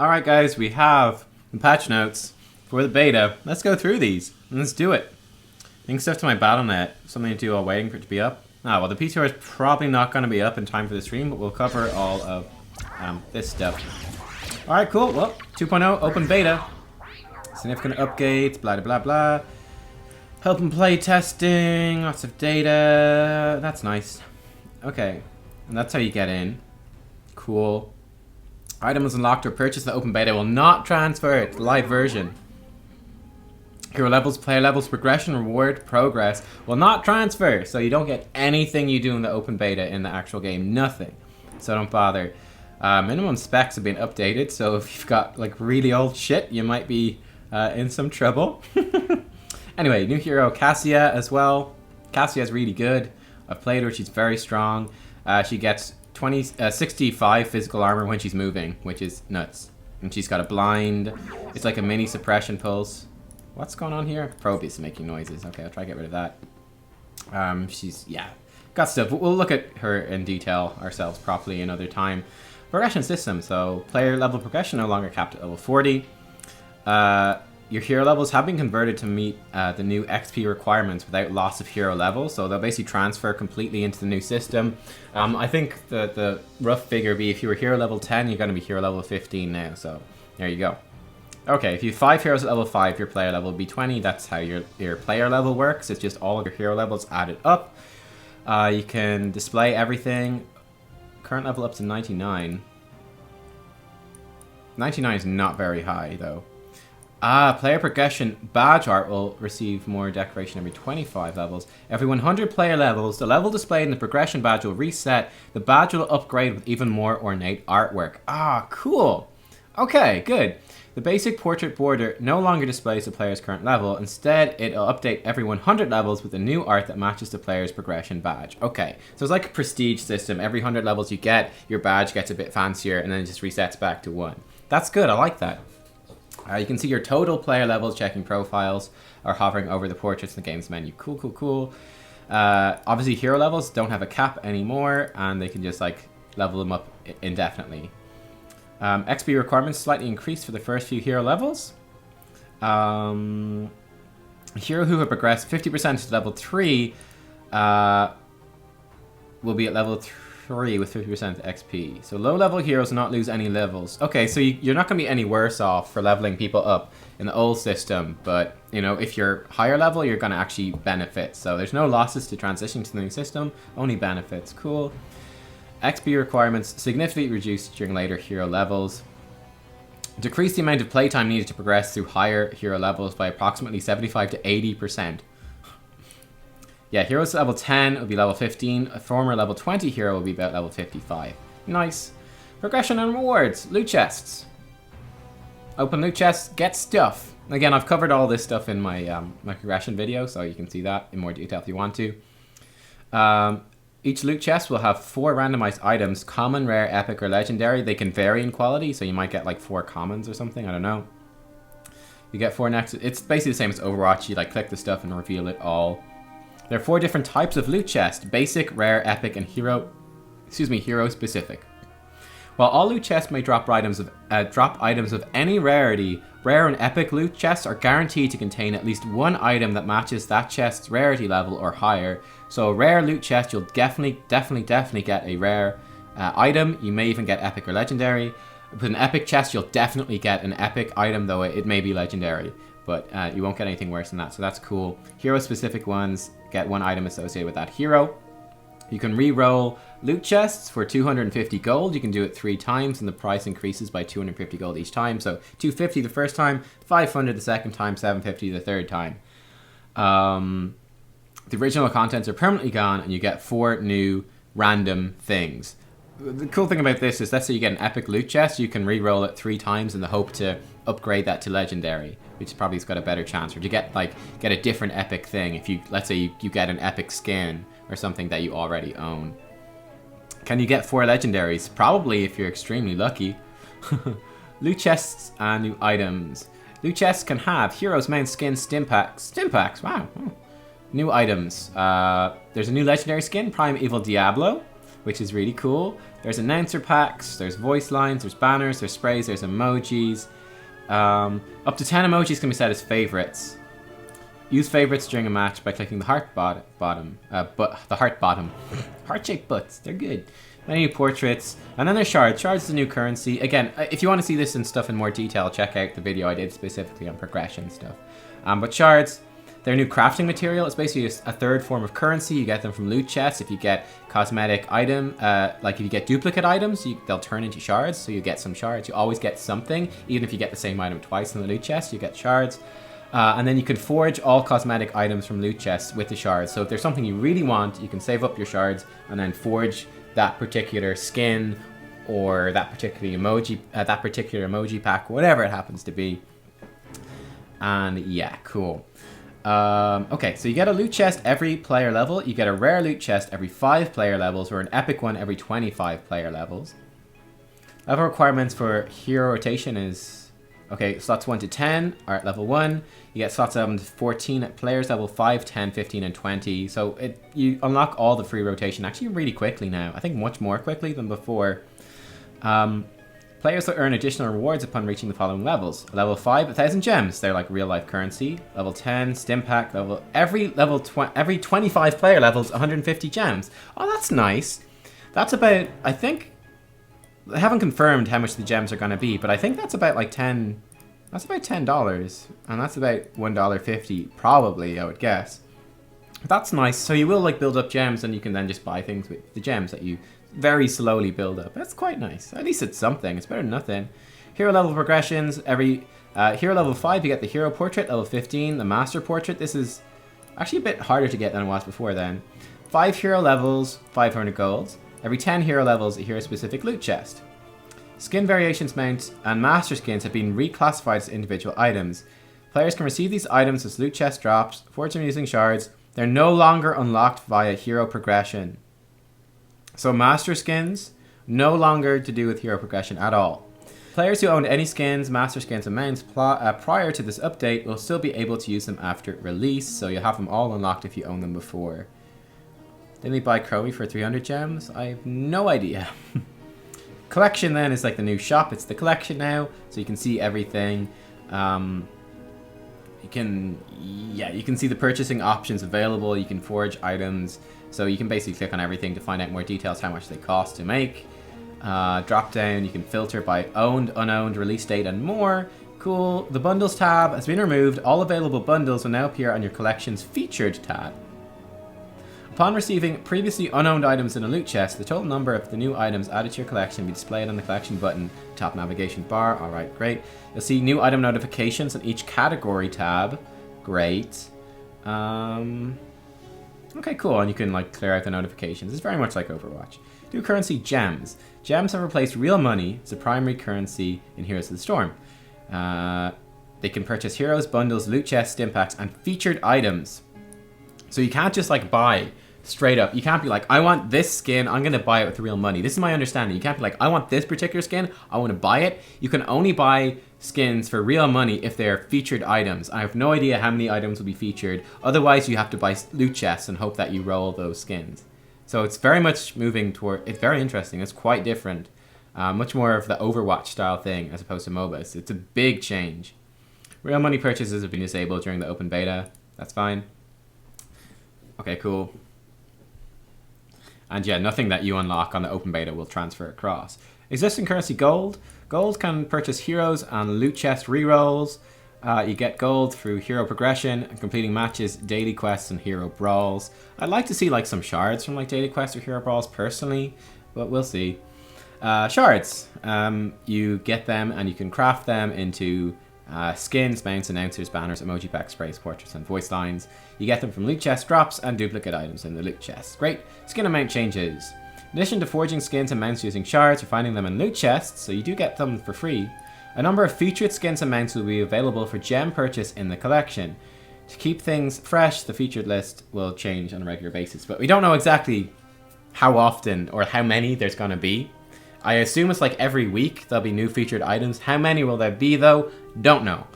Alright guys, we have the patch notes for the beta. Let's go through these. Let's do it. Link stuff to my BattleNet. Something to do while waiting for it to be up. Well, the PTR is probably not going to be up in time for the stream, but we'll cover all of this stuff. Alright, cool. Well, 2.0 open beta. Significant updates, blah blah blah. Help and play testing, lots of data. That's nice. Okay, and that's how you get in. Cool. Items unlocked or purchased in the open beta will not transfer to the live version. Hero levels, player levels, progression, reward, progress will not transfer. So you don't get anything you do in the open beta in the actual game. Nothing. So don't bother. Minimum specs have been updated. So if you've got like really old shit, you might be in some trouble. Anyway, new hero Cassia as well. Cassia is really good. I've played her. She's very strong. She gets 65 physical armor when she's moving, which is nuts. And she's got a blind. It's like a mini suppression pulse. What's going on here? Probe is making noises. Okay, I'll try to get rid of that. She's, yeah, got stuff. We'll look at her in detail ourselves properly another time. Progression system. So player level progression no longer capped at level 40. Your hero levels have been converted to meet the new XP requirements without loss of hero level, so they'll basically transfer completely into the new system. I think the rough figure would be if you were hero level 10, you're going to be hero level 15 now, so there you go. Okay, if you have 5 heroes at level 5, your player level will be 20. That's how your player level works. It's just all of your hero levels added up. You can display everything. Current level up to 99. 99 is not very high, though. Player progression badge art will receive more decoration every 25 levels. Every 100 player levels, the level displayed in the progression badge will reset. The badge will upgrade with even more ornate artwork. Cool. Okay, good. The basic portrait border no longer displays the player's current level. Instead, it'll update every 100 levels with a new art that matches the player's progression badge. Okay, so it's like a prestige system. Every 100 levels you get, your badge gets a bit fancier and then it just resets back to 1. That's good, I like that. You can see your total player levels checking profiles or hovering over the portraits in the game's menu. Cool, cool, cool. Obviously, hero levels don't have a cap anymore, and they can just like level them up indefinitely. XP requirements slightly increased for the first few hero levels. A hero who have progressed 50% to level 3 will be at level 3 with 50% XP. So low level heroes will not lose any levels. Okay, so you're not going to be any worse off for leveling people up in the old system, but you know, if you're higher level, you're going to actually benefit. So there's no losses to transition to the new system, only benefits. Cool. XP requirements significantly reduced during later hero levels. Decrease the amount of playtime needed to progress through higher hero levels by approximately 75 to 80%. Yeah, heroes level 10 will be level 15. A former level 20 hero will be about level 55. Nice. Progression and rewards. Loot chests. Open loot chests, get stuff. Again, I've covered all this stuff in my my progression video, so you can see that in more detail if you want to. Each loot chest will have 4 randomized items, common, rare, epic, or legendary. They can vary in quality, so you might get like 4 commons or something, I don't know. You get 4 next. It's basically the same as Overwatch. You like click the stuff and reveal it all. There are 4 different types of loot chests: basic, rare, epic, and hero specific. While all loot chests may drop items of any rarity, rare and epic loot chests are guaranteed to contain at least 1 item that matches that chest's rarity level or higher. So a rare loot chest, you'll definitely get a rare item. You may even get epic or legendary. With an epic chest, you'll definitely get an epic item, though it may be legendary. But you won't get anything worse than that, so that's cool. Hero-specific ones get 1 item associated with that hero. You can re-roll loot chests for 250 gold. You can do it 3 times, and the price increases by 250 gold each time. So 250 the first time, 500 the second time, 750 the third time. The original contents are permanently gone, and you get 4 new random things. The cool thing about this is, let's say you get an epic loot chest, you can re-roll it 3 times in the hope to upgrade that to legendary, which probably has got a better chance. Or to get a different epic thing if you, let's say you get an epic skin or something that you already own. Can you get 4 legendaries? Probably, if you're extremely lucky. Loot chests and new items. Loot chests can have heroes, main skins, stim packs, wow. New items. There's a new legendary skin, Prime Evil Diablo. which is really cool. There's announcer packs, there's voice lines, there's banners, there's sprays, there's emojis. Up to 10 emojis can be set as favorites. Use favorites during a match by clicking the heart bottom. Heart-shaped butts, they're good. Many portraits, and then there's shards. Shards is a new currency. Again, if you want to see this and stuff in more detail, check out the video I did specifically on progression stuff. But shards, they're a new crafting material. It's basically a third form of currency. You get them from loot chests. If you get cosmetic item, like if you get duplicate items, they'll turn into shards. So you get some shards. You always get something, even if you get the same item twice in the loot chest, you get shards. And then you can forge all cosmetic items from loot chests with the shards. So if there's something you really want, you can save up your shards and then forge that particular skin or that particular emoji pack, whatever it happens to be. And yeah, cool. Okay, so you get a loot chest every player level. You get a rare loot chest every 5 player levels, or an epic one every 25 player levels. Level requirements for hero rotation is, okay, slots 1 to 10 are at level 1. You get slots 11 to 14 at players level 5, 10, 15, and 20. So you unlock all the free rotation actually really quickly now. I think much more quickly than before. Players will earn additional rewards upon reaching the following levels. Level 5, 1,000 gems. They're like real life currency. Level 10, stim pack. Every 25 player levels, 150 gems. Oh, that's nice. That's about, I think, I haven't confirmed how much the gems are going to be, but I think that's about like $10, and that's about $1.50 probably, I would guess. That's nice. So you will like build up gems, and you can then just buy things with the gems that you very slowly build up. That's quite nice. At least it's something. It's better than nothing. Hero level progressions. Every hero level 5, you get the hero portrait. Level 15, the master portrait. This is actually a bit harder to get than it was before then. 5 hero levels, 500 golds. Every 10 hero levels, a hero-specific loot chest. Skin variations mount and master skins have been reclassified as individual items. Players can receive these items as loot chest drops, forge them using shards. They're no longer unlocked via hero progression. So master skins, no longer to do with hero progression at all. Players who owned any skins, master skins, and mounts prior to this update will still be able to use them after release, so you'll have them all unlocked if you own them before. Didn't they buy Crowley for 300 gems? I have no idea. Collection then is like the new shop. It's the collection now, so you can see everything. You can see the purchasing options available. You can forge items, so you can basically click on everything to find out more details, how much they cost to make. Drop down, you can filter by owned, unowned, release date, and more. Cool. The bundles tab has been removed. All available bundles will now appear on your collection's featured tab. Upon receiving previously unowned items in a loot chest, the total number of the new items added to your collection will be displayed on the collection button, top navigation bar. Alright, great. You'll see new item notifications on each category tab. Great. Okay, cool. And you can like clear out the notifications. It's very much like Overwatch. New currency gems. Gems have replaced real money as the primary currency in Heroes of the Storm. They can purchase heroes, bundles, loot chests, stim packs, and featured items. So you can't just like buy straight up. You can't be like, I want this skin, I'm going to buy it with real money. This is my understanding. You can't be like, I want this particular skin, I want to buy it. You can only buy skins for real money if they're featured items. I have no idea how many items will be featured. Otherwise, you have to buy loot chests and hope that you roll those skins. So it's very much moving toward, it's very interesting. It's quite different. Much more of the Overwatch style thing as opposed to MOBAs. It's a big change. Real money purchases have been disabled during the open beta. That's fine. Okay, cool. And yeah, nothing that you unlock on the open beta will transfer across. Existing currency gold. Gold can purchase heroes and loot chest rerolls. You get gold through hero progression and completing matches, daily quests, and hero brawls. I'd like to see like some shards from like daily quests or hero brawls personally, but we'll see. Shards. You get them and you can craft them into skins, mounts, announcers, banners, emoji packs, sprays, portraits, and voice lines. You get them from loot chest drops and duplicate items in the loot chest. Great. Skin amount changes. In addition to forging skins and mounts using shards, you're finding them in loot chests, so you do get them for free. A number of featured skins and mounts will be available for gem purchase in the collection. To keep things fresh, the featured list will change on a regular basis, but we don't know exactly how often or how many there's going to be. I assume it's like every week there'll be new featured items. How many will there be though? Don't know.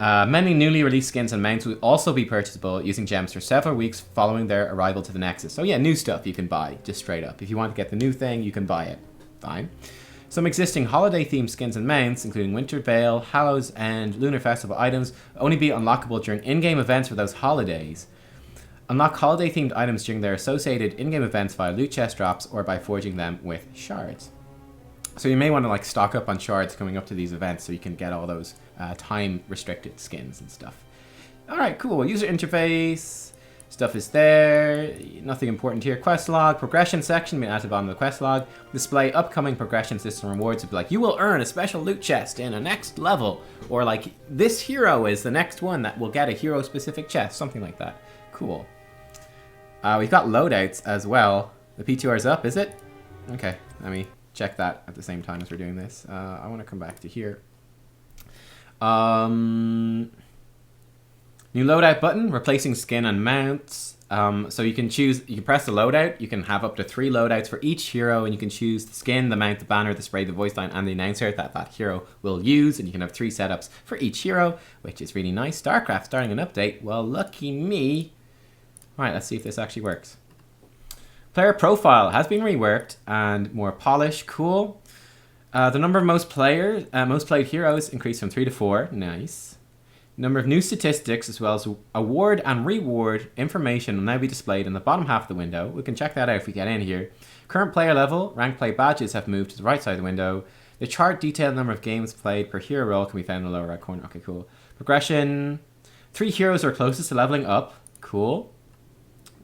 Many newly released skins and mounts will also be purchasable using gems for several weeks following their arrival to the Nexus. So yeah, new stuff you can buy, just straight up. If you want to get the new thing, you can buy it. Fine. Some existing holiday-themed skins and mounts, including Winter Veil, Hallows, and Lunar Festival items, will only be unlockable during in-game events for those holidays. Unlock holiday-themed items during their associated in-game events via loot chest drops or by forging them with shards. So you may want to like stock up on shards coming up to these events so you can get all those time-restricted skins and stuff. Alright, cool. User interface. Stuff is there. Nothing important here. Quest log. Progression section being at the bottom of the quest log. Display upcoming progression system rewards. Would be like, you will earn a special loot chest in a next level. Or like, this hero is the next one that will get a hero-specific chest. Something like that. Cool. We've got loadouts as well. The P2R is up, is it? Okay, let me check that at the same time as we're doing this. I want to come back to here. New loadout button, replacing skin and mounts. So you can choose, you can press the loadout, you can have up to 3 loadouts for each hero, and you can choose the skin, the mount, the banner, the spray, the voice line, and the announcer that hero will use, and you can have 3 setups for each hero, which is really nice. StarCraft starting an update, well lucky me. Alright, let's see if this actually works. Player profile has been reworked and more polished, cool. The number of most played heroes increased from 3 to 4, nice. Number of new statistics as well as award and reward information will now be displayed in the bottom half of the window. We can check that out if we get in here. Current player level, rank play badges have moved to the right side of the window. The chart detailed number of games played per hero role can be found in the lower right corner. Okay, cool. Progression. 3 heroes are closest to leveling up. Cool.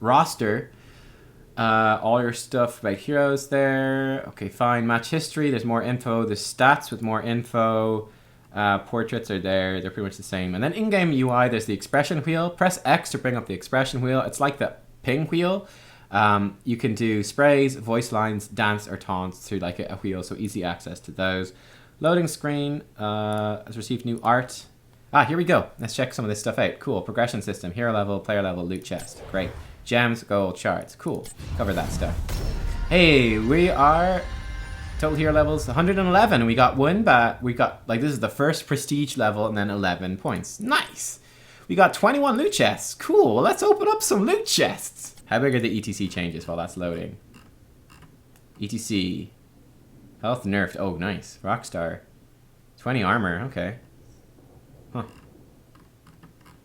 Roster. All your stuff about heroes there. Okay, fine. Match history. There's more info. There's stats with more info. Portraits are there. They're pretty much the same. And then in-game UI, there's the expression wheel. Press X to bring up the expression wheel. It's like the ping wheel. You can do sprays, voice lines, dance, or taunts through like a wheel, so easy access to those. Loading screen has received new art. Here we go. Let's check some of this stuff out. Cool. Progression system, hero level, player level, loot chest. Great. Gems, gold, shards. Cool. Cover that stuff. Hey, we are total hero levels 111. We got one, but we got like this is the first prestige level and then 11 points. Nice. We got 21 loot chests. Cool. Well, let's open up some loot chests. How big are the ETC changes while that's loading? ETC. Health nerfed. Oh, nice. Rockstar. 20 armor. Okay. Huh.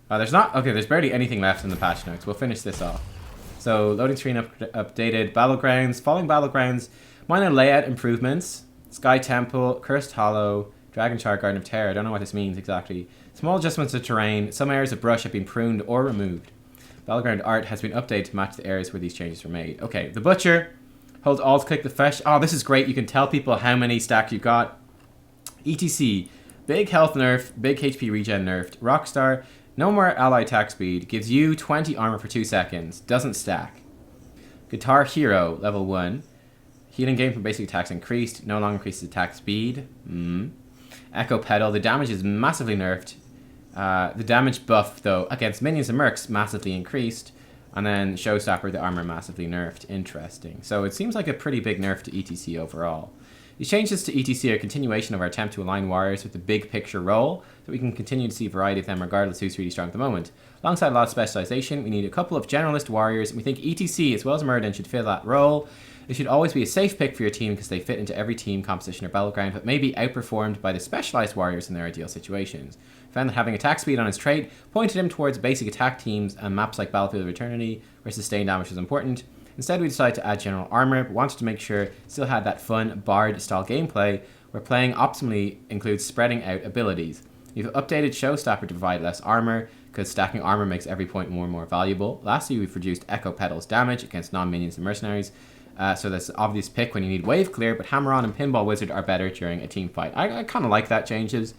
There's barely anything left in the patch notes. We'll finish this off. So, loading screen updated. Battlegrounds. Falling Battlegrounds. Minor layout improvements. Sky Temple. Cursed Hollow. Dragon Shard Garden of Terror. I don't know what this means exactly. Small adjustments to terrain. Some areas of brush have been pruned or removed. Battleground art has been updated to match the areas where these changes were made. Okay, the Butcher. Hold Alt, click the fresh. Oh, this is great. You can tell people how many stacks you've got. ETC. Big health nerf. Big HP regen nerfed. Rockstar. No more ally attack speed. Gives you 20 armor for 2 seconds. Doesn't stack. Guitar Hero, level 1. Healing gain from basic attacks increased. No longer increases attack speed. Echo Pedal. The damage is massively nerfed. The damage buff, though, against minions and mercs massively increased. And then Showstopper, the armor massively nerfed. Interesting. So it seems like a pretty big nerf to ETC overall. These changes to ETC are a continuation of our attempt to align warriors with the big picture role, so we can continue to see a variety of them regardless who's really strong at the moment. Alongside a lot of specialization, we need a couple of generalist warriors, and we think ETC as well as Murden should fill that role. They should always be a safe pick for your team because they fit into every team, composition, or battleground, but may be outperformed by the specialized warriors in their ideal situations. Found that having attack speed on his trait pointed him towards basic attack teams and maps like Battlefield of Eternity, where sustained damage was important. Instead, we decided to add general armor, but wanted to make sure it still had that fun Bard-style gameplay, where playing optimally includes spreading out abilities. We've updated Showstopper to provide less armor, because stacking armor makes every point more and more valuable. Lastly, we've reduced Echo Pedal's damage against non-minions and mercenaries, so that's an obvious pick when you need wave clear, but Hammer-On and Pinball Wizard are better during a team fight. I kind of like that changes.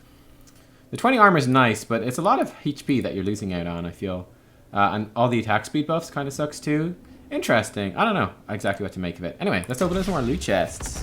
The 20 armor is nice, but it's a lot of HP that you're losing out on, I feel. And all the attack speed buffs kind of sucks too. Interesting. I don't know exactly what to make of it. Anyway, let's open up some more loot chests.